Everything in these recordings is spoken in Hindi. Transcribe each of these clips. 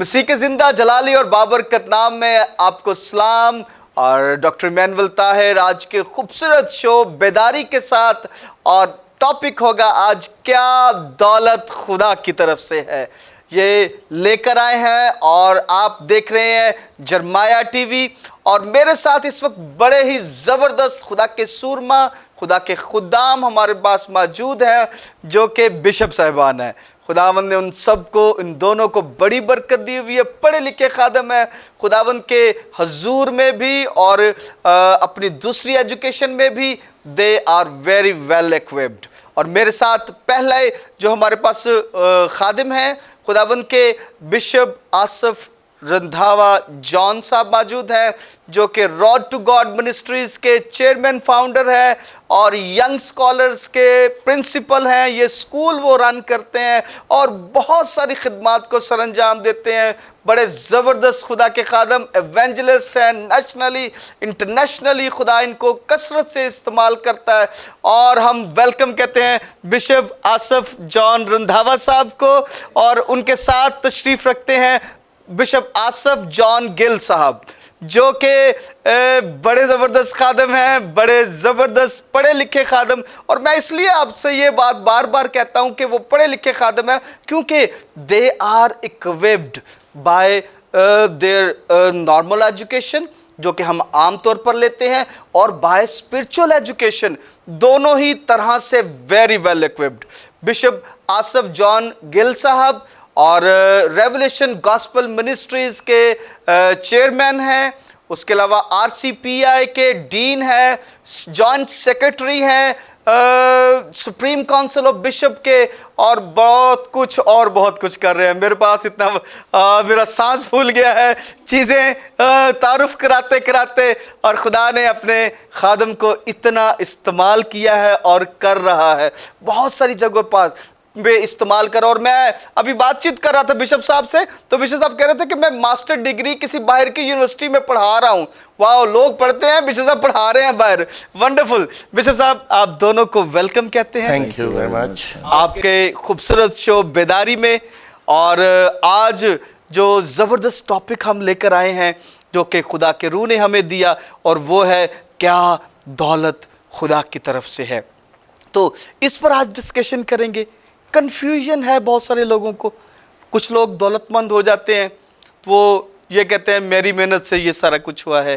मसीह के जिंदा जलाली और बाबरकत नाम में आपको सलाम। और डॉक्टर इमैनुअल ताहिर आज के खूबसूरत शो बेदारी के साथ, और टॉपिक होगा आज क्या दौलत खुदा की तरफ से है, ये लेकर आए हैं। और आप देख रहे हैं जरमाया टीवी, और मेरे साथ इस वक्त बड़े ही ज़बरदस्त खुदा के सूरमा, खुदा के खुदाम हमारे पास मौजूद हैं, जो कि बिशप साहिबान हैं। खुदावंद ने उन सबको, इन दोनों को बड़ी बरकत दी हुई है, पढ़े लिखे खादम है खुदावंद के हजूर में भी और अपनी दूसरी एजुकेशन में भी। They are very well equipped. और मेरे साथ पहले जो हमारे पास खादिम हैं खुदावंद के बिशप आसफ रंधावा जॉन साहब मौजूद हैं, जो कि रोड टू गॉड मिनिस्ट्रीज़ के चेयरमैन फाउंडर हैं और यंग स्कॉलर्स के प्रिंसिपल हैं। ये स्कूल वो रन करते हैं और बहुत सारी खिदमात को सरअंजाम देते हैं। बड़े ज़बरदस्त खुदा के खादम, एवेंजलिस्ट हैं, नेशनली इंटरनेशनली खुदा इनको कसरत से इस्तेमाल करता है। और हम वेलकम कहते हैं बिशप आसफ जॉन रंधावा साहब को, और उनके साथ तशरीफ़ रखते हैं बिशप आसफ जॉन गिल साहब, जो कि बड़े ज़बरदस्त खादम हैं, बड़े ज़बरदस्त पढ़े लिखे खादम। और मैं इसलिए आपसे ये बात बार बार कहता हूँ कि वो पढ़े लिखे खादम हैं, क्योंकि they are equipped by their normal education, जो कि हम आम तौर पर लेते हैं, और बाय स्पिरिचुअल एजुकेशन, दोनों ही तरह से very well equipped. Bishop Asaf John Gill साहब और रेवलेशन गॉस्पल मिनिस्ट्रीज़ के चेयरमैन हैं, उसके अलावा आरसीपीआई के डीन हैं, जॉइंट सेक्रेटरी हैं सुप्रीम काउंसिल ऑफ बिशप के, और बहुत कुछ कर रहे हैं। मेरे पास इतना मेरा सांस फूल गया है चीज़ें तारुफ कराते कराते, और खुदा ने अपने खादम को इतना इस्तेमाल किया है और कर रहा है बहुत सारी जगहों पर वे इस्तेमाल कर। और मैं अभी बातचीत कर रहा था बिशप साहब से, तो बिशप साहब कह रहे थे कि मैं मास्टर डिग्री किसी बाहर की यूनिवर्सिटी में पढ़ा रहा हूँ। वाह, लोग पढ़ते हैं, बिशप साहब पढ़ा रहे हैं बाहर। वंडरफुल। बिशप साहब, आप दोनों को वेलकम कहते हैं। थैंक यू वेरी मच आपके खूबसूरत शो बेदारी में। और आज जो ज़बरदस्त टॉपिक हम लेकर आए हैं, जो कि खुदा के रूह ने हमें दिया, और वो है क्या दौलत खुदा की तरफ से है। तो इस पर आज डिस्कशन करेंगे। कन्फ्यूजन है बहुत सारे लोगों को। कुछ लोग दौलतमंद हो जाते हैं, वो ये कहते हैं मेरी मेहनत से ये सारा कुछ हुआ है।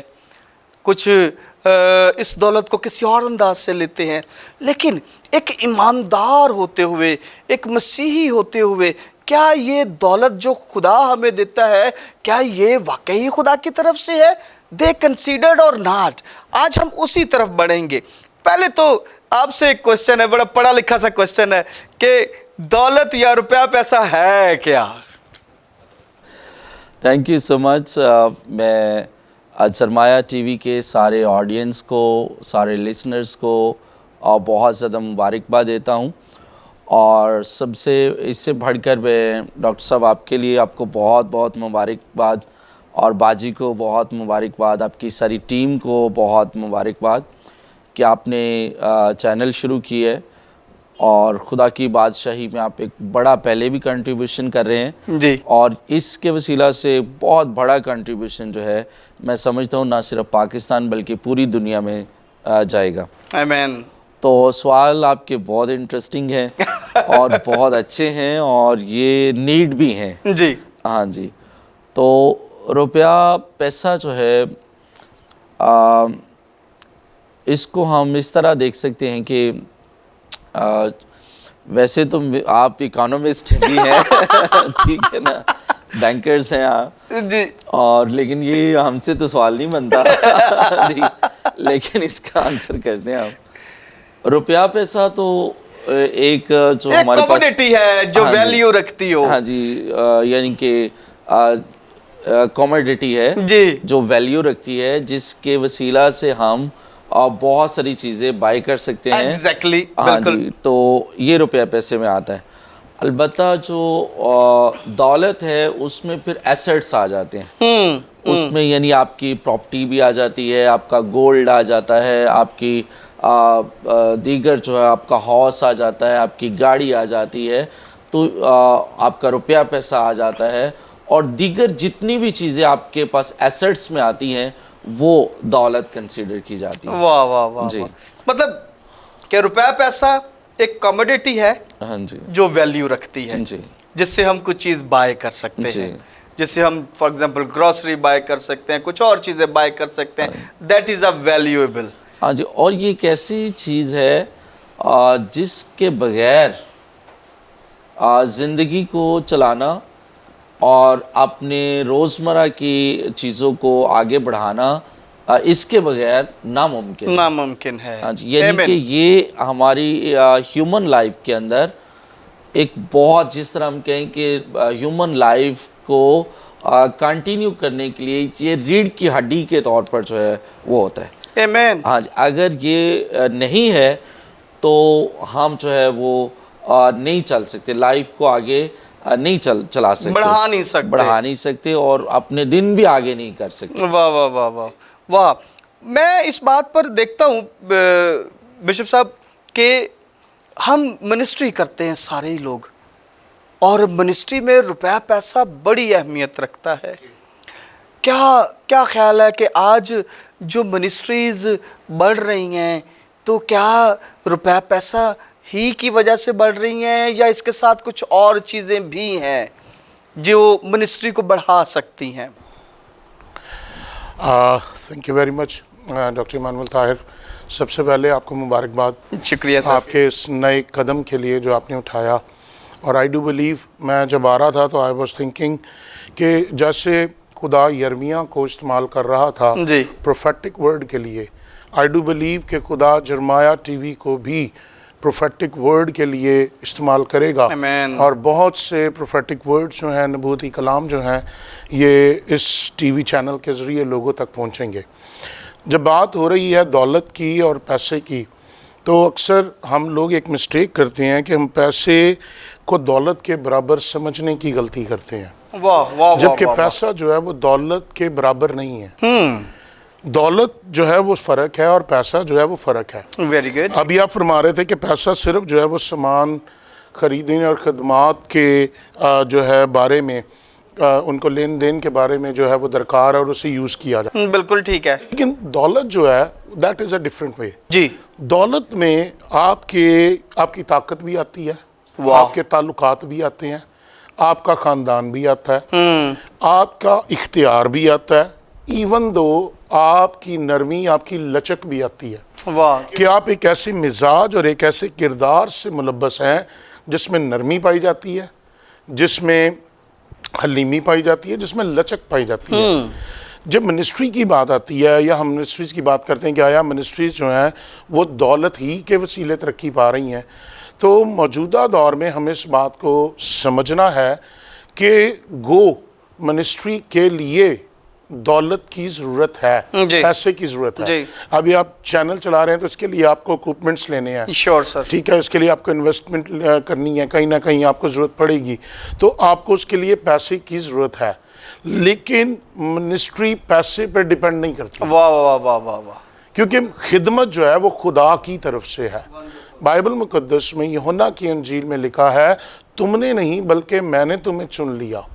कुछ इस दौलत को किसी और अंदाज से लेते हैं। लेकिन एक ईमानदार होते हुए, एक मसीही होते हुए, क्या ये दौलत जो खुदा हमें देता है, क्या ये वाकई खुदा की तरफ से है? दे कंसीडर्ड और नॉट। आज हम उसी तरफ बढ़ेंगे। पहले तो आपसे एक क्वेश्चन है, बड़ा पढ़ा लिखा सा क्वेश्चन है कि दौलत या रुपया पैसा है क्या? Thank you so much. मैं सरमाया टीवी के सारे ऑडियंस को, सारे लिसनर्स को बहुत ज़्यादा मुबारकबाद देता हूँ। और सबसे इससे बढ़कर मैं डॉक्टर साहब आपके लिए आपको बहुत बहुत मुबारकबाद, और बाजी को बहुत मुबारकबाद, आपकी सारी टीम को बहुत मुबारकबाद कि आपने चैनल शुरू की है, और खुदा की बादशाही में आप एक बड़ा पहले भी कंट्रीब्यूशन कर रहे हैं जी। और इसके वसीला से बहुत बड़ा कंट्रीब्यूशन जो है मैं समझता हूँ ना सिर्फ पाकिस्तान बल्कि पूरी दुनिया में जाएगा। आमीन। तो सवाल आपके बहुत इंटरेस्टिंग हैं और बहुत अच्छे हैं, और ये नीड भी हैं जी। हाँ जी। तो रुपया पैसा जो है इसको हम इस तरह देख सकते हैं कि वैसे तो आप इकोनॉमिस्ट भी हैं ठीक है ना, बैंकर्स हैं आप जी, और लेकिन ये हमसे तो सवाल नहीं बनता लेकिन इसका आंसर करते हैं आप। रुपया पैसा तो एक जो हमारे पास कमोडिटी है जो वैल्यू रखती हो। हाँ जी, यानी कि कमोडिटी है जी, जो वैल्यू रखती है, जिसके वसीला से हम बहुत सारी चीज़ें बाय कर सकते हैं। एग्जैक्टली, हाँ बिल्कुल। जी, तो ये रुपया पैसे में आता है। अलबत्ता जो दौलत है उसमें फिर एसेट्स आ जाते हैं। उसमें यानी आपकी प्रॉपर्टी भी आ जाती है, आपका गोल्ड आ जाता है, आपकी दीगर जो है आपका हाउस आ जाता है, आपकी गाड़ी आ जाती है, तो आपका रुपया पैसा आ जाता है। और दीगर जितनी भी चीज़ें आपके पास एसेट्स में आती हैं वो दौलत कंसीडर की जाती है। वाह वाह वाह जी। वाह। मतलब कि रुपया पैसा एक कमोडिटी है हाँ जी। जो वैल्यू रखती है, जी। जिससे हम कुछ चीज़ बाय कर सकते जी। हैं, जिससे हम फॉर एग्जांपल ग्रोसरी बाय कर सकते हैं, कुछ और चीज़ें बाय कर सकते हैं। That is a valuable. हाँ जी, और ये एक ऐसी चीज़ है जिसके बगैर ज़िंदगी को चलाना और अपने रोज़मर्रा की चीज़ों को आगे बढ़ाना इसके बगैर नामुमकिन है। नामुमकिन है। हाँ जी, यानी Amen. कि ये हमारी ह्यूमन लाइफ के अंदर एक बहुत, जिस तरह हम कहें कि ह्यूमन लाइफ को कंटिन्यू करने के लिए ये रीढ़ की हड्डी के तौर पर जो है वो होता है। Amen. हाँ जी, अगर ये नहीं है तो हम जो है वो नहीं चल सकते, लाइफ को आगे नहीं चला सकते, बढ़ा नहीं सकते और अपने दिन भी आगे नहीं कर सकते। वाह वाह वाह वाह वाह। मैं इस बात पर देखता हूँ बिशप साहब कि हम मिनिस्ट्री करते हैं सारे ही लोग, और मिनिस्ट्री में रुपया पैसा बड़ी अहमियत रखता है। क्या क्या ख्याल है कि आज जो मिनिस्ट्रीज़ बढ़ रही हैं तो क्या रुपया पैसा ही की वजह से बढ़ रही हैं, या इसके साथ कुछ और चीज़ें भी हैं जो मिनिस्ट्री को बढ़ा सकती हैं? Thank you very much doctor Emmanuel Tahir. सबसे पहले आपको मुबारकबाद शुक्रिया सर। आपके इस नए कदम के लिए जो आपने उठाया। और आई डू बिलीव, मैं जब आ रहा था तो आई वाज थिंकिंग कि जैसे खुदा यर्मिया को इस्तेमाल कर रहा था जी। प्रोफेटिक वर्ड के लिए, आई डू बिलीव कि खुदा जरमाया टीवी को भी प्रोफेटिक वर्ड के लिए इस्तेमाल करेगा। Amen. और बहुत से प्रोफेटिक वर्ड जो हैं, नबूती कलाम जो हैं, ये इस टीवी चैनल के ज़रिए लोगों तक पहुंचेंगे। जब बात हो रही है दौलत की और पैसे की, तो अक्सर हम लोग एक मिस्टेक करते हैं कि हम पैसे को दौलत के बराबर समझने की गलती करते हैं। वाह वाह। जबकि पैसा जो है वो दौलत के बराबर नहीं है। दौलत जो है वो फ़र्क है और पैसा जो है वो फ़र्क है। Very good. अभी आप फरमा रहे थे कि पैसा सिर्फ जो है वो सामान ख़रीदने और ख़दमात के जो है बारे में, उनको लेन देन के बारे में जो है वो दरकार है और उसे यूज़ किया जाए। बिल्कुल ठीक है। लेकिन दौलत जो है that is a different way. जी। दौलत में आपकी ताकत भी आती है, वाह। आपके ताल्लुकात भी आते हैं, आपका ख़ानदान भी आता है, आपका इख्तियार भी आता है, इवन दो आपकी नरमी, आपकी लचक भी आती है। वाह। कि आप एक ऐसे मिजाज और एक ऐसे किरदार से मुलब्बस हैं जिसमें नरमी पाई जाती है, जिसमें हलीमी पाई जाती है, जिसमें लचक पाई जाती है। जब मिनिस्ट्री की बात आती है या हम मिनिस्ट्रीज़ की बात करते हैं कि आया मिनिस्ट्रीज़ जो हैं वो दौलत ही के वसीले तरक्की पा रही हैं, तो मौजूदा दौर में हमें इस बात को समझना है कि मिनिस्ट्री के लिए दौलत की ज़रूरत है, पैसे की ज़रूरत है। अभी आप चैनल चला रहे हैं तो इसके लिए आपको इक्विपमेंट्स लेने हैं। Sure sir. ठीक है, इसके लिए आपको इन्वेस्टमेंट करनी है, कहीं ना कहीं आपको ज़रूरत पड़ेगी, तो आपको उसके लिए पैसे की ज़रूरत है। लेकिन मिनिस्ट्री पैसे पर डिपेंड नहीं करती। वाह वाह वाह वाह वाह। क्योंकि खिदमत जो है वो खुदा की तरफ से है। बाइबल मुकद्दस में यूहन्ना की इंजील में लिखा है, तुमने नहीं बल्कि मैंने तुम्हें चुन लिया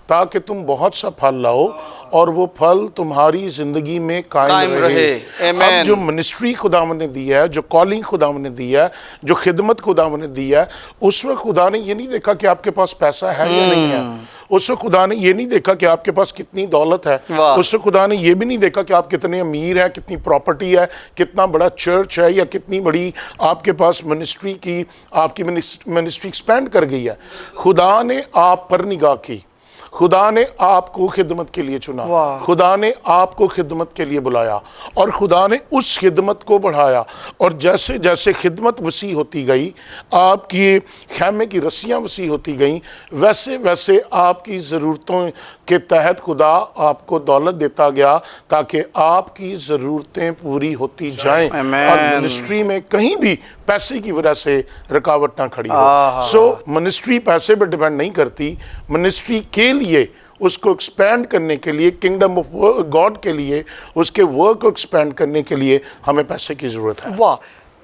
ताकि तुम बहुत सा फल लाओ और वो फल तुम्हारी ज़िंदगी में कायम रहे। अब जो मिनिस्ट्री खुदावंद ने दी है, जो कॉलिंग खुदावंद ने दी है, जो खिदमत खुदावंद ने दी है, उस वक्त खुदा ने ये नहीं देखा कि आपके पास पैसा है या नहीं है। उस वक्त खुदा ने ये नहीं देखा कि आपके पास कितनी दौलत है। उस वक्त खुदा ने ये भी नहीं देखा कि आप कितने अमीर हैं, कितनी प्रॉपर्टी है, कितना बड़ा चर्च है, या कितनी बड़ी आपके पास मिनिस्ट्री की आपकी मिनिस्ट्री एक्सपेंड कर गई है। खुदा ने आप पर निगाह की, खुदा ने आपको खिदमत के लिए चुना, खुदा ने आपको खिदमत के लिए बुलाया और खुदा ने उस खिदमत को बढ़ाया। और जैसे जैसे खिदमत वसी होती गई, आपकी खैमे की रस्सियाँ वसी होती गईं, वैसे वैसे आपकी ज़रूरतों के तहत खुदा आपको दौलत देता गया ताकि आपकी ज़रूरतें पूरी होती जाएं और मिनिस्ट्री में कहीं भी पैसे की वजह से रुकावट ना खड़ी हो। सो मिनिस्ट्री पैसे पर डिपेंड नहीं करती। मिनिस्ट्री के लिए, उसको एक्सपेंड करने के लिए, किंगडम ऑफ गॉड के लिए, उसके वर्क को एक्सपेंड करने के लिए हमें पैसे की ज़रूरत है। वाह,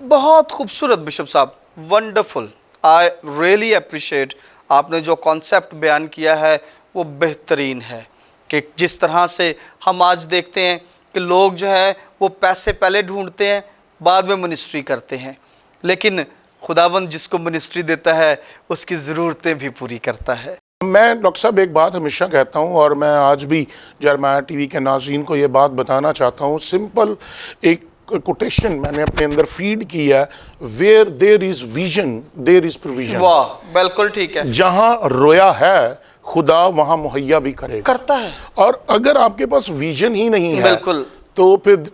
बहुत खूबसूरत बिशप साहब, वंडरफुल। आई रियली अप्रिशिएट आपने जो कॉन्सेप्ट बयान किया है वो बेहतरीन है। कि जिस तरह से हम आज देखते हैं कि लोग जो है वो पैसे पहले ढूंढते हैं, बाद में मिनिस्ट्री करते हैं, लेकिन खुदावंद जिसको मिनिस्ट्री देता है उसकी ज़रूरतें भी पूरी करता है। मैं डॉक्टर साहब एक बात हमेशा कहता हूँ, और मैं आज भी जरमाया टीवी के नाज़रीन को ये बात बताना चाहता हूँ। सिंपल एक कोटेशन मैंने अपने अंदर फीड की है, where there is vision there is provision. वाह, बिल्कुल ठीक है। जहाँ रोया है खुदा वहाँ मुहैया भी करेगा, करता है। और अगर आपके पास विजन ही नहीं है बिल्कुल, तो फिर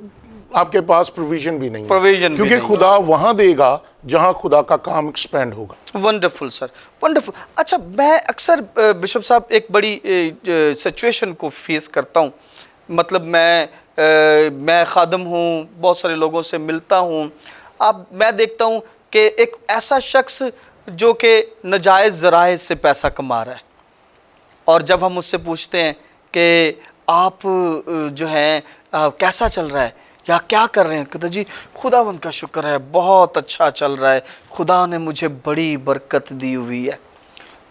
आपके पास प्रोविजन भी नहीं है, प्रोविजन भी क्योंकि नहीं खुदा वहाँ देगा जहाँ खुदा का काम एक्सपेंड होगा। Wonderful sir, wonderful. अच्छा, मैं अक्सर बिशप साहब एक बड़ी सिचुएशन को फेस करता हूँ। मतलब मैं खादम हूँ, बहुत सारे लोगों से मिलता हूँ। अब मैं देखता हूँ कि एक ऐसा शख्स जो कि नाजायज़ ज़राए से पैसा कमा रहा है, और जब हम उससे पूछते हैं कि आप जो हैं कैसा चल रहा है या क्या कर रहे हैं, कहते जी खुदावंद का शुक्र है, बहुत अच्छा चल रहा है, खुदा ने मुझे बड़ी बरकत दी हुई है।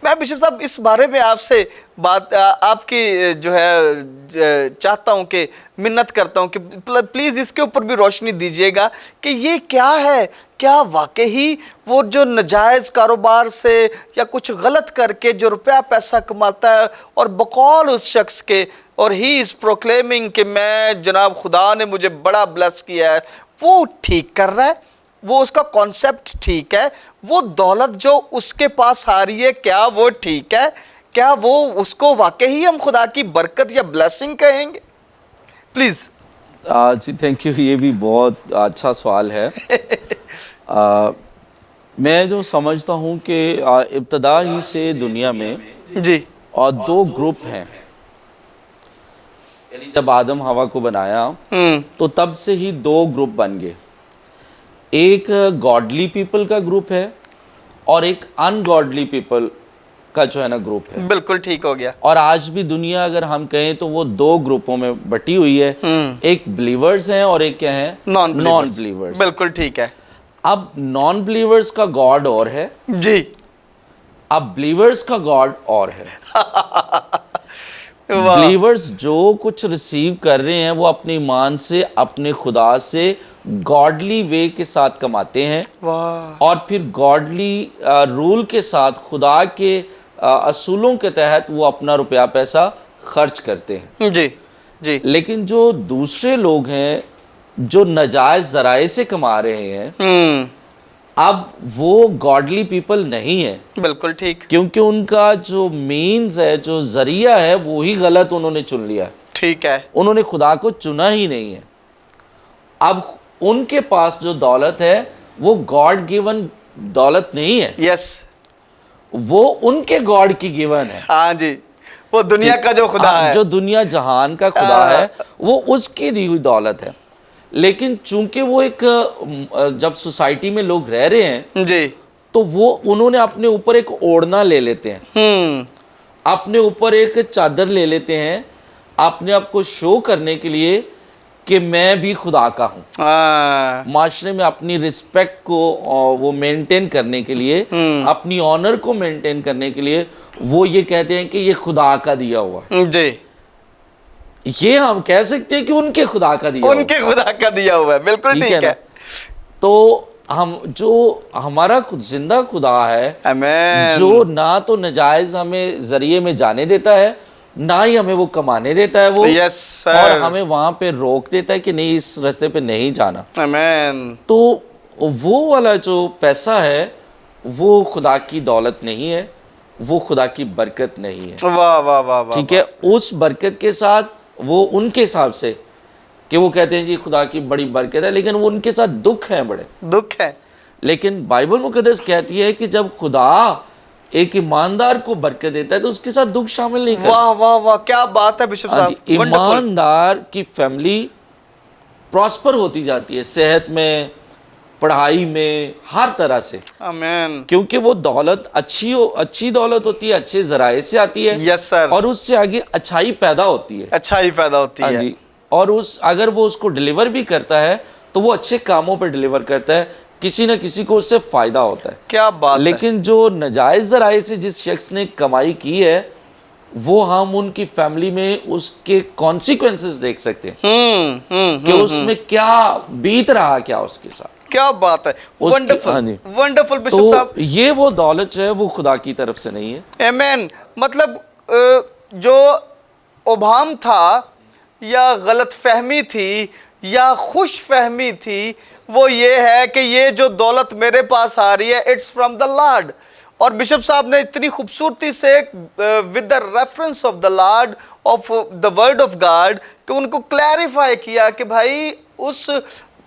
मैं बिशप साहब इस बारे में आपसे बात आपकी जो है चाहता हूँ कि मिन्नत करता हूँ कि प्लीज़ इसके ऊपर भी रोशनी दीजिएगा कि ये क्या है। क्या वाकई वो जो नाजायज़ कारोबार से या कुछ गलत करके जो रुपया पैसा कमाता है और बकौल उस शख्स के, और ही इज़ प्रोक्लेमिंग कि मैं जनाब खुदा ने मुझे बड़ा ब्लेस किया है, वो ठीक कर रहा है, वो उसका कॉन्सेप्ट ठीक है, वो दौलत जो उसके पास आ रही है क्या वो ठीक है? क्या वो उसको वाकई हम खुदा की बरकत या ब्लेसिंग कहेंगे? प्लीज़। जी थैंक यू, ये भी बहुत अच्छा सवाल है। मैं जो समझता हूँ कि इब्तदा ही से दुनिया में जी, और दो ग्रुप हैं। यानी जब आदम हवा को बनाया तो तब से ही दो ग्रुप बन गए। एक गॉडली पीपल का ग्रुप है और एक अनगॉडली पीपल का जो है ना ग्रुप है। बिल्कुल ठीक हो गया। और आज भी दुनिया अगर हम कहें तो वो दो ग्रुपों में बटी हुई है। एक बिलीवर्स हैं और एक क्या है, नॉन बिलीवर्स। बिल्कुल ठीक है। अब नॉन बिलीवर्स का गॉड और है जी, अब बिलीवर्स का गॉड और है। वाह, बिलीवर्स जो कुछ रिसीव कर रहे हैं वो अपने ईमान से, अपने खुदा से गॉडली वे के साथ कमाते हैं, वाह, और फिर गॉडली रूल के साथ खुदा के असूलों के तहत वो अपना रुपया पैसा खर्च करते हैं। जी जी। लेकिन जो दूसरे लोग हैं जो नाजायज जराए से कमा रहे हैं, अब वो गॉडली पीपल नहीं है। बिल्कुल ठीक। क्योंकि उनका जो मीन्स है, जो जरिया है, वो ही गलत उन्होंने चुन लिया। ठीक है। उन्होंने खुदा को चुना ही नहीं है। अब उनके पास जो दौलत है वो गॉड गिवन दौलत नहीं है। यस, वो उनके गॉड की गिवन है। हाँ जी, वो दुनिया का जो खुदा है, जो दुनिया जहान का खुदा है, वो उसकी दी हुई दौलत है। लेकिन चूंकि वो एक जब सोसाइटी में लोग रह रहे हैं जी, तो वो उन्होंने अपने ऊपर एक ओढ़ना ले लेते हैं, अपने ऊपर एक चादर ले लेते हैं, अपने आप को शो करने के लिए कि मैं भी खुदा का हूँ। माशरे में अपनी रिस्पेक्ट को वो मेंटेन करने के लिए, अपनी ऑनर को मेंटेन करने के लिए वो ये कहते हैं कि ये खुदा का दिया हुआ है। जी, ये हम कह सकते हैं कि उनके खुदा का दिया उनके खुदा का दिया हुआ है। बिल्कुल ठीक है। तो हम जो हमारा खुद जिंदा खुदा है, आमीन, जो ना तो नाजायज हमें जरिए में जाने देता है, ना ही हमें वो कमाने देता है वो, यस सर, और हमें वहां पे रोक देता है कि नहीं इस रास्ते पे नहीं जाना। आमीन। तो वो वाला जो पैसा है वो खुदा की दौलत नहीं है, वो खुदा की बरकत नहीं है। वाह वाह वाह वाह। ठीक है, उस बरकत के साथ वो उनके हिसाब से कि वो कहते हैं जी खुदा की बड़ी बरकत है, लेकिन वो उनके साथ दुख है, बड़े दुख है। लेकिन बाइबल मुकद्दस कहती है कि जब खुदा एक ईमानदार को बरकत देता है तो उसके साथ दुख शामिल नहीं करता। वाह वाह वाह, क्या बात है बिशप साहब। ईमानदार की फैमिली प्रॉस्पर होती जाती है, सेहत में, पढ़ाई में, हर तरह से। आमीन। क्योंकि वो दौलत अच्छी दौलत होती है, अच्छे जराए से आती है। Yes sir. और उससे आगे अच्छाई पैदा होती है। अच्छाई पैदा होती हाँ है। जी। और अगर वो उसको डिलीवर भी करता है तो वो अच्छे कामों पर डिलीवर करता है, किसी न किसी को उससे फायदा होता है। क्या बात लेकिन जो नाजायज जराए से जिस शख्स ने कमाई की है वो हम उनकी फैमिली में उसके कॉन्सिक्वेंसेस देख सकते हैं कि उसमें क्या बीत रहा क्या उसके साथ। क्या बात है, हाँ वंडरफुल जी। वंडरफुल बिशप तो साहब। ये वो दौलत है, वो खुदा की तरफ से नहीं है। आमेन। मतलब जो उभाम था या गलत फहमी थी या खुश फहमी थी, वो ये है कि ये जो दौलत मेरे पास आ रही है इट्स फ्रॉम द लॉर्ड। और बिशप साहब ने इतनी खूबसूरती से with the reference of the Lord of the word of God कि उनको क्लैरिफाई किया कि भाई उस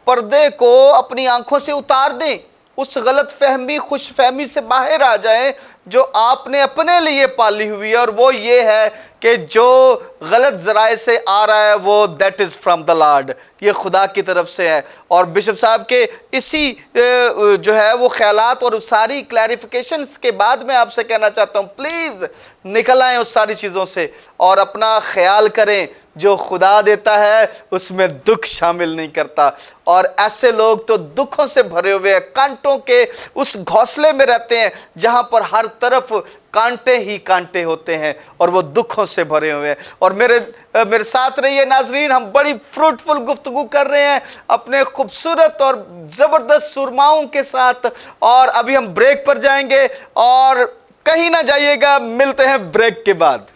पर्दे को अपनी आंखों से उतार दें, उस गलत फहमी खुश फहमी से बाहर आ जाएं जो आपने अपने लिए पाली हुई है। और वो ये है कि जो गलत जराए से आ रहा है वो that is from the Lord, ये खुदा की तरफ से है। और बिशप साहब के इसी जो है वो ख्यालात और सारी क्लैरिफिकेशंस के बाद मैं आपसे कहना चाहता हूँ, प्लीज़ निकल आएँ उस सारी चीज़ों से और अपना ख्याल करें। जो खुदा देता है उसमें दुख शामिल नहीं करता। और ऐसे लोग तो दुखों से भरे हुए हैं, कांटों के उस घोंसले में रहते हैं जहां पर हर तरफ कांटे ही कांटे होते हैं और वो दुखों से भरे हुए हैं। और मेरे साथ रहिए नाजरीन, हम बड़ी फ्रूटफुल गुफ्तगू कर रहे हैं अपने खूबसूरत और ज़बरदस्त सुरमाओं के साथ। और अभी हम ब्रेक पर जाएंगे और कहीं ना जाइएगा, मिलते हैं ब्रेक के बाद।